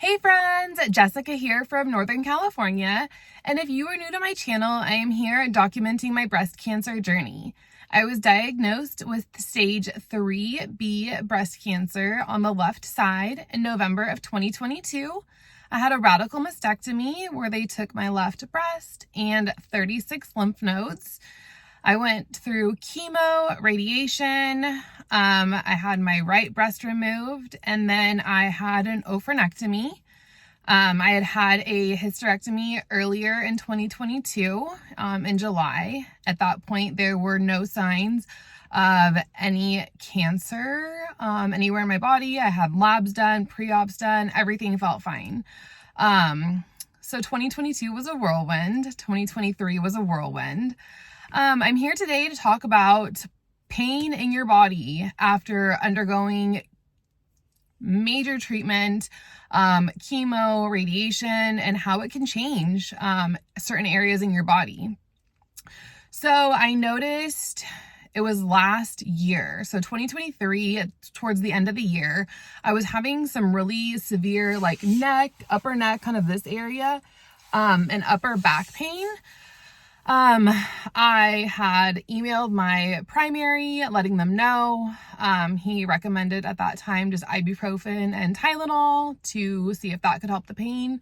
Hey friends, Jessica here from Northern California, and if you are new to my channel, I am here documenting my breast cancer journey. I was diagnosed with stage 3B breast cancer on the left side in November of 2022. I had a radical mastectomy where they took my left breast and 36 lymph nodes. I went through chemo, radiation, I had my right breast removed, and then I had an oophorectomy. I had a hysterectomy earlier in 2022, in July. At that point, there were no signs of any cancer anywhere in my body. I had labs done, pre-ops done, everything felt fine. So 2022 was a whirlwind. 2023 was a whirlwind. I'm here today to talk about pain in your body after undergoing major treatment, chemo, radiation, and how it can change certain areas in your body. So I noticed it was last year, so 2023, towards the end of the year, I was having some really severe neck, upper neck, kind of this area, and upper back pain. I had emailed my primary letting them know. He recommended at that time just ibuprofen and Tylenol to see if that could help the pain.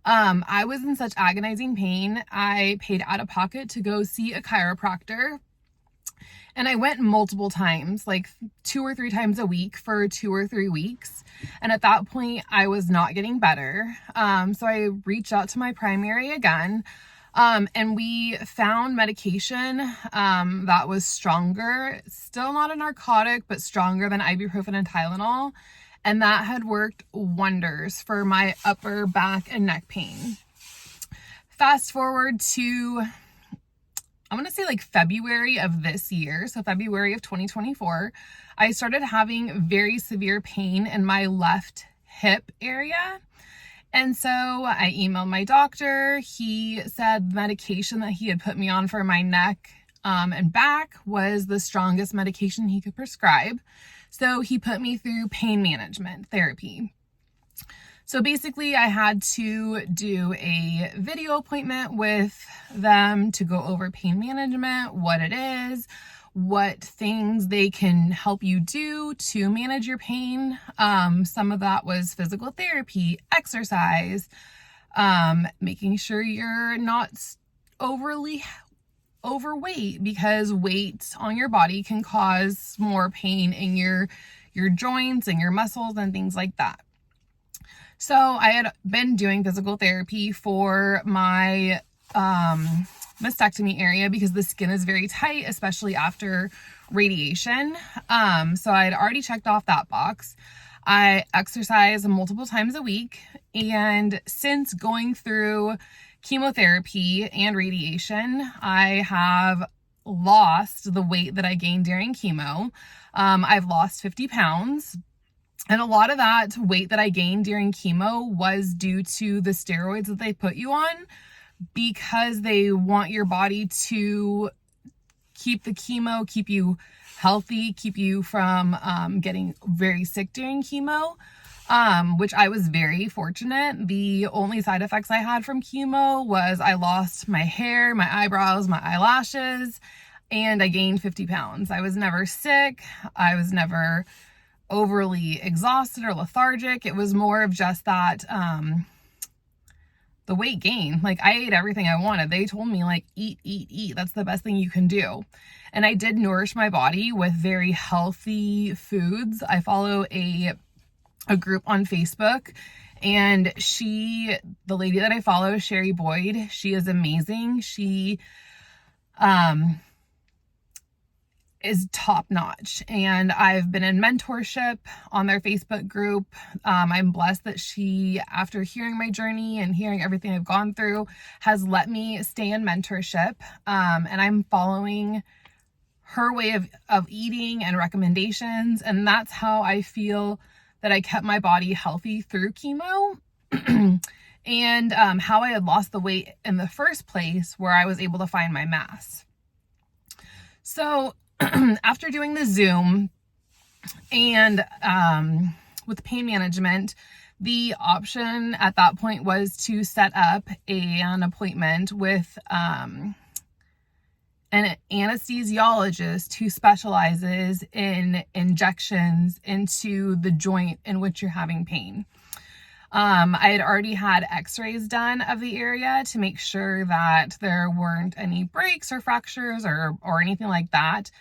I was in such agonizing pain. I paid out of pocket to go see a chiropractor. And I went multiple times, like 2 or 3 times a week for 2 or 3 weeks. And at that point, I was not getting better. So I reached out to my primary again. And we found medication that was stronger, still not a narcotic, but stronger than ibuprofen and Tylenol. And that had worked wonders for my upper back and neck pain. Fast forward to, I want to say February of this year. So February of 2024, I started having very severe pain in my left hip area. And so I emailed my doctor. He said the medication that he had put me on for my neck and back was the strongest medication he could prescribe. So he put me through pain management therapy. So basically I had to do a video appointment with them to go over pain management, what it is, what things they can help you do to manage your pain. Some of that was physical therapy, exercise, making sure you're not overly overweight, because weight on your body can cause more pain in your joints and your muscles and things like that. So I had been doing physical therapy for my mastectomy area because the skin is very tight, especially after radiation. So I had already checked off that box. I exercise multiple times a week, and since going through chemotherapy and radiation, I have lost the weight that I gained during chemo. I've lost 50 pounds. And a lot of that weight that I gained during chemo was due to the steroids that they put you on, because they want your body to keep the chemo, keep you healthy, keep you from getting very sick during chemo, which I was very fortunate. The only side effects I had from chemo was I lost my hair, my eyebrows, my eyelashes, and I gained 50 pounds. I was never sick. I was never overly exhausted or lethargic. It was more of just that the weight gain. I ate everything I wanted. They told me eat. That's the best thing you can do. And I did nourish my body with very healthy foods. I follow a group on Facebook, and the lady that I follow, Sherry Boyd, she is amazing. She is top notch, and I've been in mentorship on their Facebook group. I'm blessed that she, after hearing my journey and hearing everything I've gone through, has let me stay in mentorship, and I'm following her way of eating and recommendations, and that's how I feel that I kept my body healthy through chemo. And how I had lost the weight in the first place, where I was able to find my mass. So after doing the Zoom and with pain management, the option at that point was to set up an appointment with an anesthesiologist who specializes in injections into the joint in which you're having pain. I had already had x-rays done of the area to make sure that there weren't any breaks or fractures or anything like that.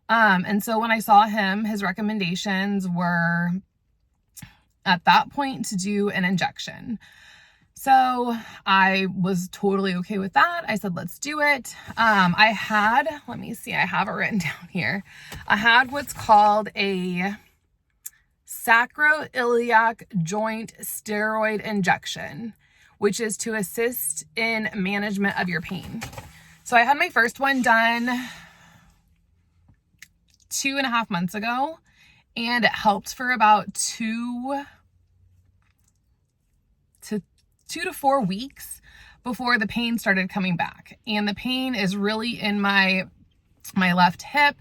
And so when I saw him, his recommendations were at that point to do an injection. So I was totally okay with that. I said, let's do it. Let me see, I have it written down here. I had what's called a sacroiliac joint steroid injection, which is to assist in management of your pain. So I had my first one done 2.5 months ago, and it helped for about 2 to 4 weeks before the pain started coming back. And the pain is really in my left hip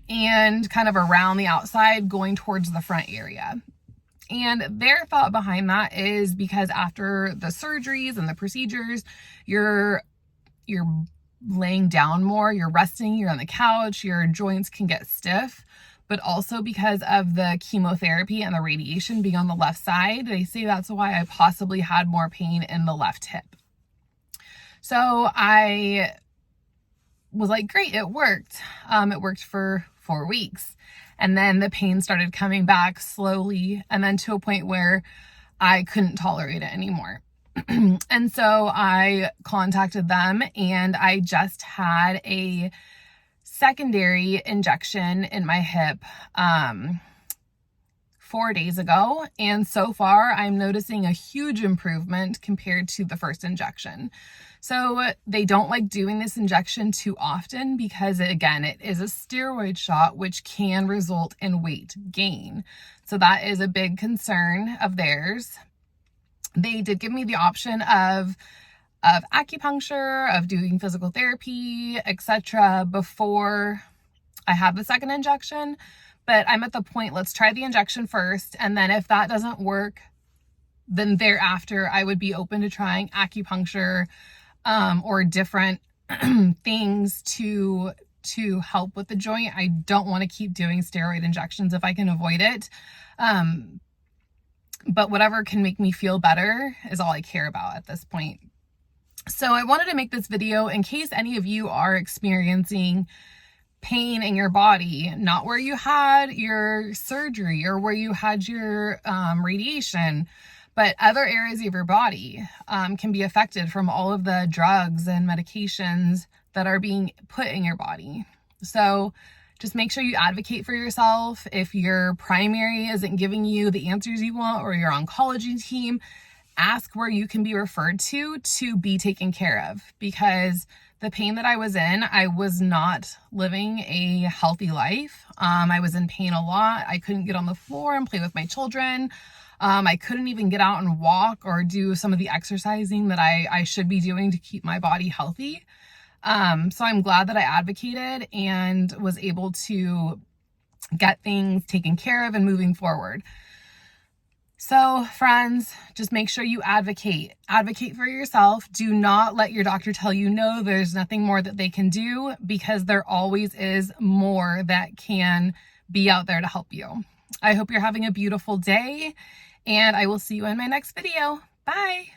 and kind of around the outside going towards the front area. And their thought behind that is because after the surgeries and the procedures, you're laying down more, you're resting, you're on the couch, your joints can get stiff. But also because of the chemotherapy and the radiation being on the left side, they say that's why I possibly had more pain in the left hip. So I was like, great, it worked. It worked for 4 weeks. And then the pain started coming back slowly, and then to a point where I couldn't tolerate it anymore. And so I contacted them, and I just had a secondary injection in my hip 4 days ago. And so far I'm noticing a huge improvement compared to the first injection. So they don't like doing this injection too often because again, it is a steroid shot, which can result in weight gain. So that is a big concern of theirs. They did give me the option of acupuncture, of doing physical therapy, etc. before I have the second injection. But I'm at the point, let's try the injection first. And then if that doesn't work, then thereafter I would be open to trying acupuncture or different things to help with the joint. I don't want to keep doing steroid injections if I can avoid it. But whatever can make me feel better is all I care about at this point. So I wanted to make this video in case any of you are experiencing pain in your body, not where you had your surgery or where you had your radiation, but other areas of your body can be affected from all of the drugs and medications that are being put in your body. So just make sure you advocate for yourself. If your primary isn't giving you the answers you want, or your oncology team, ask where you can be referred to be taken care of, because the pain that I was in, I was not living a healthy life. I was in pain a lot. I couldn't get on the floor and play with my children. I couldn't even get out and walk or do some of the exercising that I should be doing to keep my body healthy. So I'm glad that I advocated and was able to get things taken care of and moving forward. So friends, just make sure you advocate for yourself. Do not let your doctor tell you, no, there's nothing more that they can do, because there always is more that can be out there to help you. I hope you're having a beautiful day, and I will see you in my next video. Bye.